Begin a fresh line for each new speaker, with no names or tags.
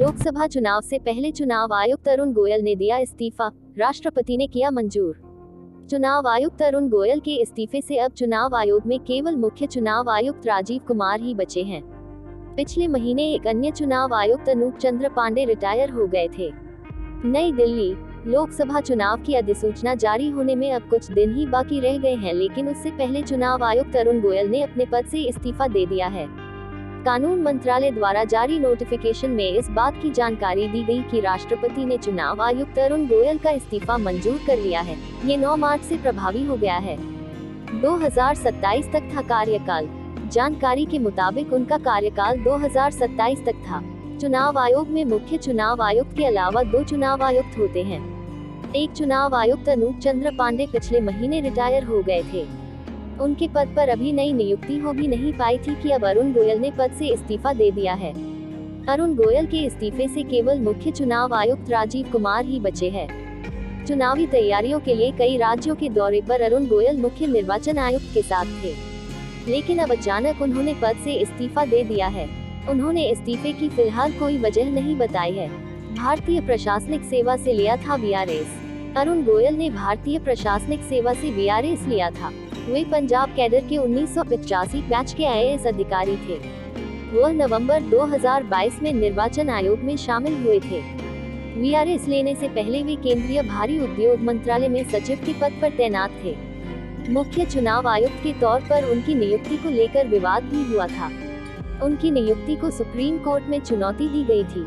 लोकसभा चुनाव से पहले चुनाव आयुक्त अरुण गोयल ने दिया इस्तीफा, राष्ट्रपति ने किया मंजूर। चुनाव आयुक्त अरुण गोयल के इस्तीफे से अब चुनाव आयोग में केवल मुख्य चुनाव आयुक्त राजीव कुमार ही बचे हैं। पिछले महीने एक अन्य चुनाव आयुक्त अनूप चंद्र पांडे रिटायर हो गए थे। नई दिल्ली, लोकसभा चुनाव की अधिसूचना जारी होने में अब कुछ दिन ही बाकी रह गए हैं, लेकिन उससे पहले चुनाव आयुक्त अरुण गोयल ने अपने पद से इस्तीफा दे दिया है। कानून मंत्रालय द्वारा जारी नोटिफिकेशन में इस बात की जानकारी दी गई कि राष्ट्रपति ने चुनाव आयुक्त अरुण गोयल का इस्तीफा मंजूर कर लिया है। ये 9 मार्च से प्रभावी हो गया है। 2027 तक था कार्यकाल। जानकारी के मुताबिक उनका कार्यकाल 2027 तक था। चुनाव आयोग में मुख्य चुनाव आयुक्त के अलावा 2 चुनाव आयुक्त होते हैं। एक चुनाव आयुक्त अनूप चंद्र पांडे पिछले महीने रिटायर हो गए थे। उनके पद पर अभी नई नियुक्ति हो भी नहीं पाई थी कि अब अरुण गोयल ने पद से इस्तीफा दे दिया है। अरुण गोयल के इस्तीफे से केवल मुख्य चुनाव आयुक्त राजीव कुमार ही बचे हैं। चुनावी तैयारियों के लिए कई राज्यों के दौरे पर अरुण गोयल मुख्य निर्वाचन आयुक्त के साथ थे, लेकिन अब अचानक उन्होंने पद से इस्तीफा दे दिया है। उन्होंने इस्तीफे की फिलहाल कोई वजह नहीं बताई है। भारतीय प्रशासनिक सेवा से लिया था वीआरएस। अरुण गोयल ने भारतीय प्रशासनिक सेवा से वीआरएस लिया था। वे पंजाब कैडर के 1985 बैच के आईएएस अधिकारी थे। वह नवंबर 2022 में निर्वाचन आयोग में शामिल हुए थे। वीआरएस लेने से पहले वे केंद्रीय भारी उद्योग मंत्रालय में सचिव के पद पर तैनात थे। मुख्य चुनाव आयुक्त के तौर पर उनकी नियुक्ति को लेकर विवाद भी हुआ था। उनकी नियुक्ति को सुप्रीम कोर्ट में चुनौती दी गई थी।